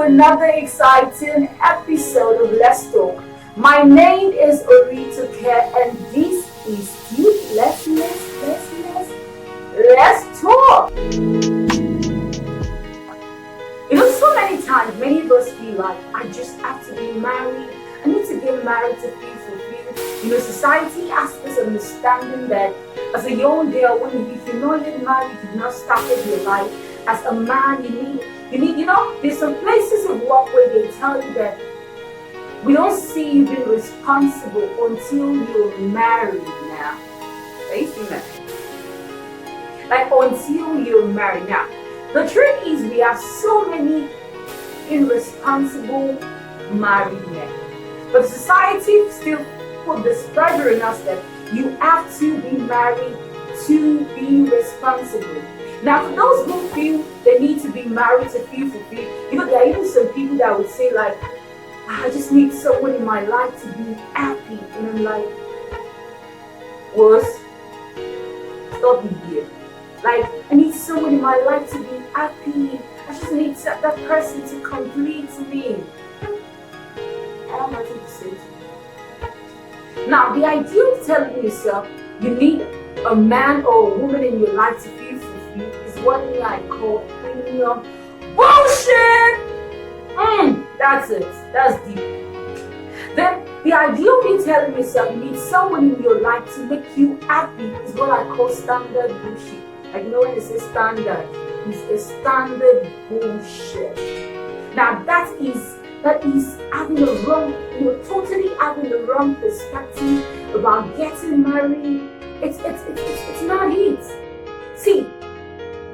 another exciting episode of Let's Talk. My name is Orito Care and this is Deep Let's Talk. So many times, many of us feel like, I just have to be married. I need to get married to feel fulfilled. Society has this understanding that as a young girl, if you're not yet married, you've not started your life. As a man, you need, there's some places of work where they tell you that we don't see you being responsible until you're married now. Are you seeing that? Like, until you're married now. The truth is, we have so many irresponsible married men. But society still put this pressure on us that you have to be married to be responsible. Now, for those who feel they need to be married to feel fulfilled, there are even some people that would say like, I just need someone in my life to be happy. And I'm like, stop it here. Like, I need someone in my life to be happy. I just need that person to complete me. I have nothing to say to you. Now, the idea of telling yourself you need a man or a woman in your life to feel fulfilled is what I call premium bullshit. That's it. That's deep. Then the idea of you telling yourself you need someone in your life to make you happy is what I call standard bullshit. Like, when they say standard, it's a standard bullshit. Now that is having a wrong, totally having the wrong perspective about getting married. It's not it. See,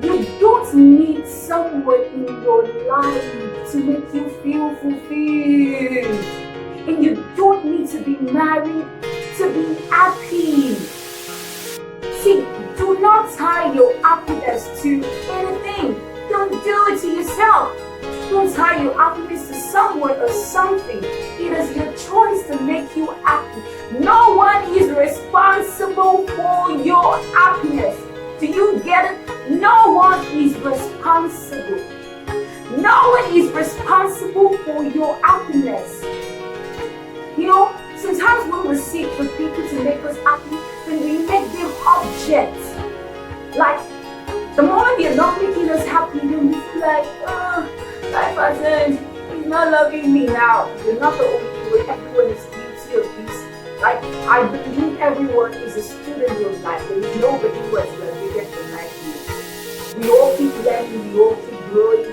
you don't need someone in your life to make you feel fulfilled. And you don't need to be married to be happy. See, do not tie your happiness to anything. Don't do it to yourself. Don't tie your happiness to someone or something. It is your choice to make you happy. No one is responsible for your happiness. Do you get it? No one is responsible. No one is responsible for your happiness. Sometimes when we seek for people to make us happy, then we make them objects. Like, the moment you're not making us happy, then we feel like, life hasn't, he's not loving me now. You're not the only one. Everyone is guilty of this. Like, I believe everyone is a student of life. There is nobody who has graduated from life. We all keep learning, we all keep growing.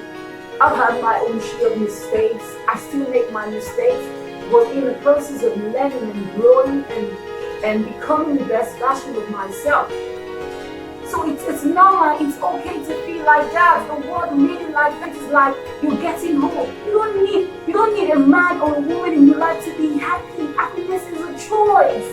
I've had my own share of mistakes. I still make my mistakes. But in the process of learning and growing and becoming the best version of myself. So it's normal, it's okay to feel like that. The world made it like that. It's like you're getting home. You don't need a man or a woman in your life to be happy. Happiness is a choice.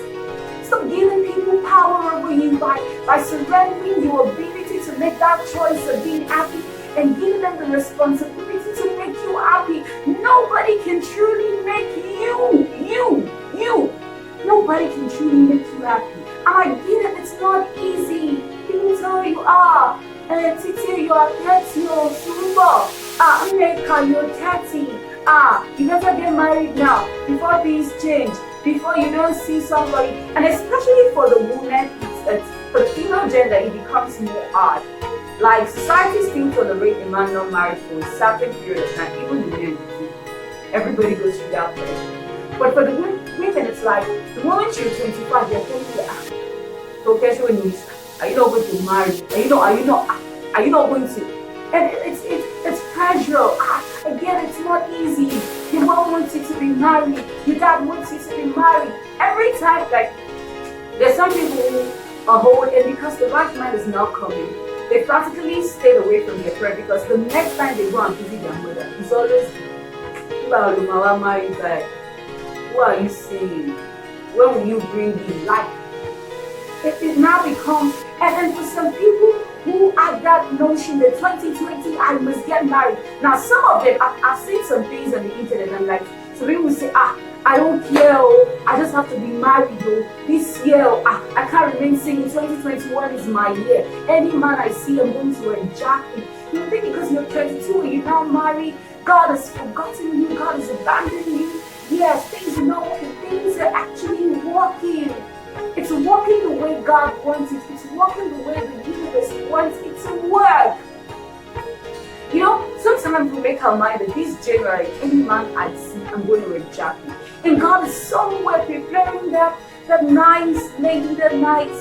Stop giving people power over you by surrendering your ability to make that choice of being happy and giving them the responsibility to make you happy. Nobody can truly make you. Nobody can truly make you happy. And I get it, it's not easy. People tell you, Titi, you are 30 or Suruba. Nneka, you're 30. You better get married now before things change, before you don't see somebody. And especially for the woman, for the female gender, it becomes more hard. Like, society still tolerates a man not married for a certain period of time, even the men too. Everybody goes through that phase. But for the women, it's like, the moment you're 25, you're thinking, are you not going to marry? Are you not going to? And it's pressure. I get it, it's not easy. Your mom wants you to be married. Your dad wants you to be married. Every time, like, there's some people who are holding, because the right man is not coming, they practically stayed away from their prayer, because the next time they go and visit their mother, it's always, who are you seeing? When will you bring in life? It now becomes, and then for some people who have that notion that 2020, I must get married. Now, some of them, I've seen some things on the internet, and like, some people say, I don't care, I just have to be married, this year, I can't remain single, 2021 is my year. Any man I see, I'm going to reject him. You think because you're 22 and you're not married, God has forgotten you. God has abandoned you. Yes, things are not working. Things are actually working. It's working the way God wants it. It's working the way the universe wants it to work. You know, sometimes we make our mind that this January, any man I see, I'm going to reject him. And God is somewhere preparing that nice lady, that nice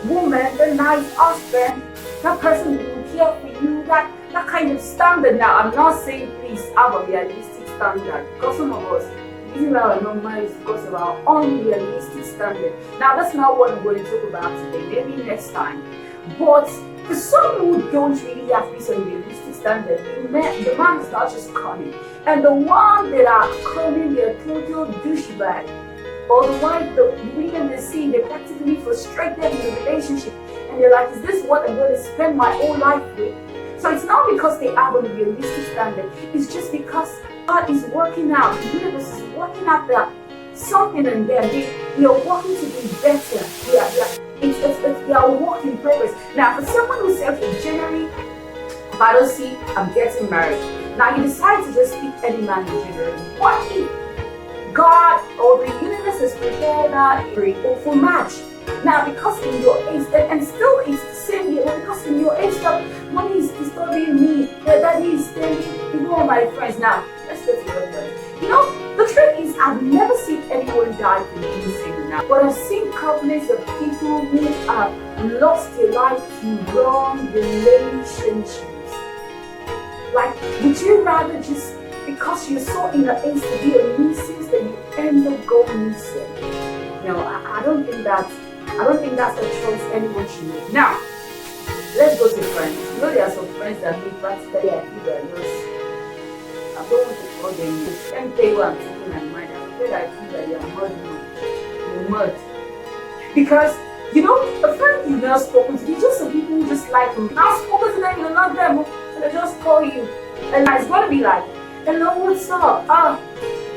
woman, that nice husband, that person who will care for you, that kind of standard. Now, I'm not saying please have a realistic standard, because some of us, the reason why we're not married is because of our unrealistic standard. Now, that's not what I'm going to talk about today, maybe next time. But for some who don't really have this unrealistic standard, the man is not just coming. And the one that are calling their total douchebag, or the wife, the women they see, they're practically frustrated in the relationship. And they're like, is this what I'm going to spend my whole life with? So it's not because they have a realistic standard. It's just because God is working out. The universe is working out that something in them. They are working to be better. They are a work in progress. Now, for someone who says, okay, January, I don't see, I'm getting married. Now, you decide to just pick any man in January. What if God or the universe has prepared that for match? Now, because in your age, and still it's the same year, because in your age, money is disturbing me, that is standing, even all my friends. Now, let's get to the You know, the truth is, I've never seen anyone die from being single now, but I've seen countless of people who have lost their life to wrong relationships. Like, would you rather just, because you're so in the age to be a missus, that you end up going missing? No, I don't think that's a choice anyone should make. Now, let's go to friends. You know, there are some friends that make practically I feel they're just, I don't want to call them this. Let me tell you what I'm thinking in my mind. I'm afraid I feel that they're mud now. They're mud. Because, you know, a friend you've not spoken to, they're just some people who just like them. Not spoken to them, you're not them, so they just call you. And it's going to be like, hello, what's up?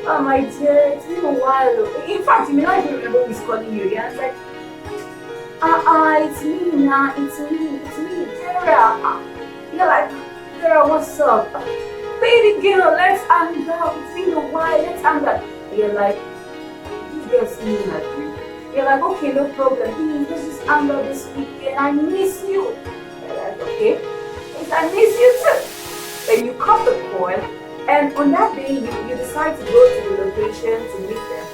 Oh my dear, it's been a while. In fact, you may not even remember who's calling you again. It's like, it's me now, it's me, Tara. You're like, Tara, what's up? Baby girl, let's hang out. It's been a while, let's hang out. And you're like, this girl's singing at you. You're like, okay, no problem. Let's just hang out this weekend. I miss you. You're like, okay, yes, I miss you too. Then you cut the call, and on that day, you decide to go to the location to meet them.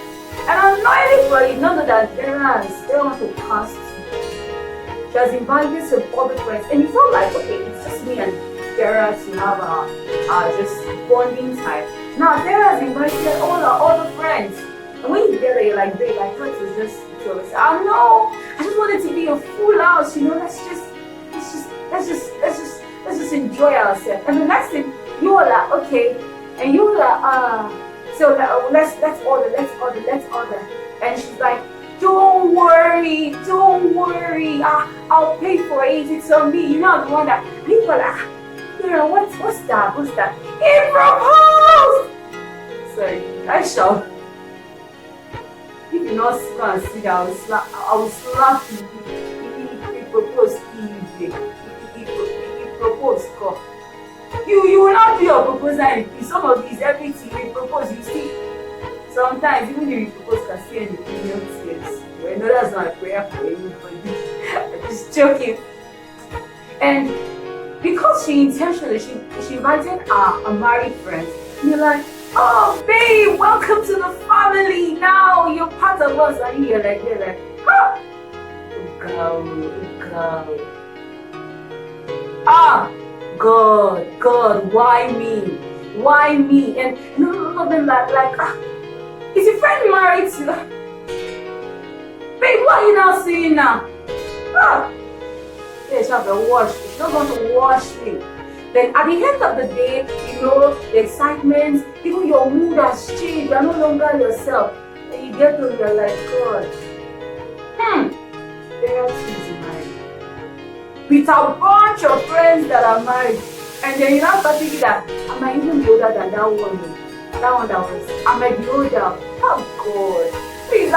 And unknowingly for you, none of that, they don't want to cast you. She has invited some other friends, and you felt like, okay, it's just me and Dara to have just bonding time. Now, Dara has invited all her other friends. And when you get there, you're like, babe, I thought it was just two of us. Oh no, I just wanted to be a full house, you know, let's just enjoy ourselves. And the next thing, you were like, okay, and you were like, so let's order. And she's like, don't worry, I'll pay for it, it's on me. You know the one that people are like, you know, what's that? He proposed! Sorry, I shall. If you not go and see that, I will slap you. He proposed He proposed God. You will not be a proposer in some of these everything you propose, you see. Sometimes even if you propose can see anything else. Well, no, that's not a prayer for anybody. I'm just joking. And because she intentionally she invited a married friend, and you're like, oh babe, welcome to the family. Now you're part of us, and you're like, ah, girl. Ah, God, why me? And none of them like, is your friend married to? Babe, what are you now saying now? Yeah, she have to wash. She's not going to wash me. Then at the end of the day, you know, the excitement, even your mood has changed. You're no longer yourself. And you get to, you're like, God, there are two married. With a bunch of friends that are married. And then you now start thinking that, I might even be older than that one. That one that was, I might be older. Oh God. Please, I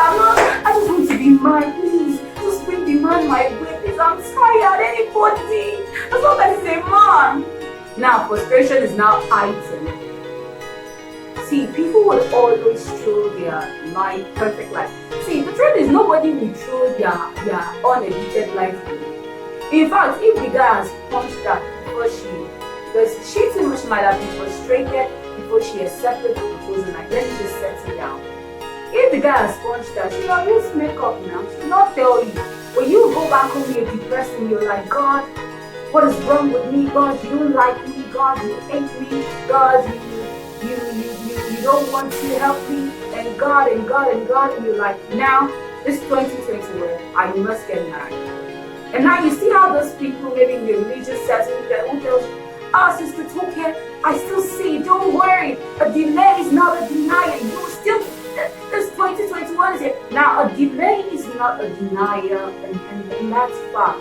just want to be married. Please, just bring the man my way. Please, I'm tired. Anybody. As long as he's a man. Now frustration is now heightened. See, people will always throw their life, perfect life. See, the truth is nobody will throw their unedited life away. In fact, if the guy has punched her before because she too much might have been frustrated before she accepted the proposal, like, let me just settle down. If the guy has punched her, she'll always make up now. She'll not tell you. When you go back home, you're depressed and you're like, God, what is wrong with me? God, you don't like me. God, you hate me. God, you don't want to help me. And God, and you're like, now, this 2021, I must get married. And now you see how those people, maybe in the religious setting, who tells you, Sister Toke, I still see, don't worry. A delay is not a denial. You still, this 2021 is here. Now, a delay is not a denial, and that's fact.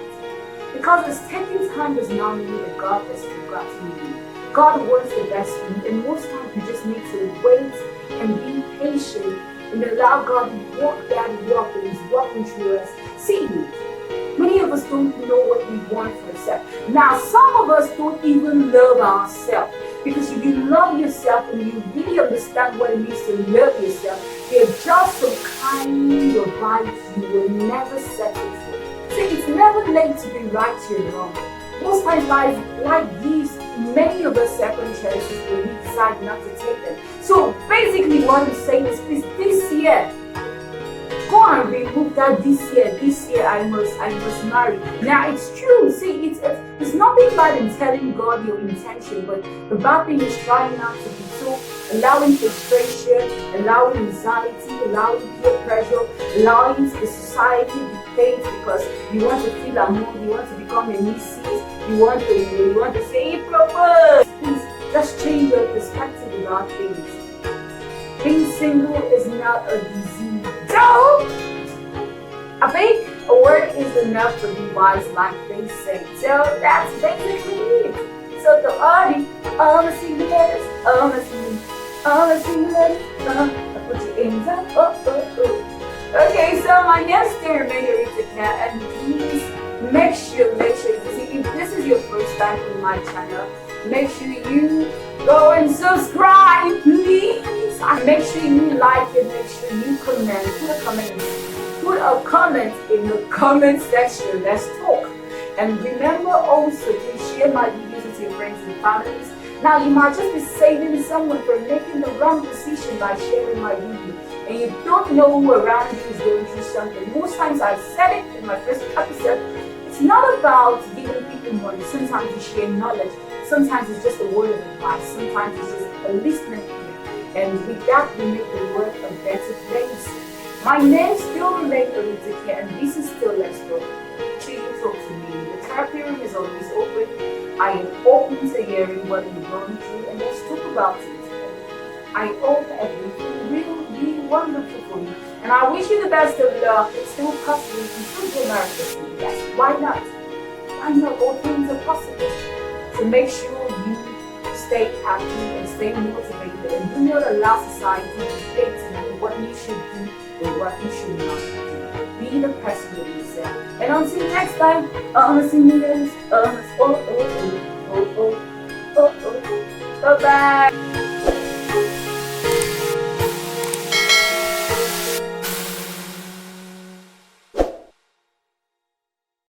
Because this taking time does not mean that God has forgotten you. God wants the best for you, and most times you just need to wait and be patient and allow God to walk that walk that He's walking through us. See, many of us don't know what we want for ourselves. Now, some of us don't even love ourselves. Because if you love yourself and you really understand what it means to love yourself, there are just some kind of vibes you will never settle for. See, it's never late to be right or wrong. Most times like these, many of us second chances when we decide not to take them. So basically what I'm saying is, please, this year, go and remove that this year I must marry. Now it's true, see, it's nothing bad in telling God your intention, but the bad thing is trying not to be so, allowing frustration, allowing anxiety, allowing peer pressure, allowing the society dictate because you want to feel among, you want to become a missus, you want to say, hey, propose. Please just change your perspective about things. Being single is not a disease. So, I think a word is enough to be wise, like they say. So that's basically it. So to all the single ladies, all the single ladies, put your hands up, oh. Okay, so my name's still remain Rita Cat, and please make sure, if this is your first time on my channel, make sure you go and subscribe, please. And make sure you like it, make sure you comment, put a comment in the comment section. Let's talk. And remember also to share my videos with your friends and families. Now you might just be saving someone from making the wrong decision by sharing my video, and you don't know who around you is going through something. Most times I said it in my first episode, it's not about giving people money. Sometimes you share knowledge, sometimes it's just a word of advice, sometimes it's just a listening ear. And with that, we make the world a better place. My name still remains Olitike, and this is still Let's Talk. Please talk to me. The therapy room is always open. I am open to hearing what you're going through, and let's talk about it. I hope everything will be wonderful for you. And I wish you the best of luck. It's still possible. You can still get married this year. Yes, why not? Why not? All things are possible. So make sure you stay happy and stay motivated, and do not allow society to dictate to you what you should do or what you should not do. Be the person of yourself. And until next time, bye bye.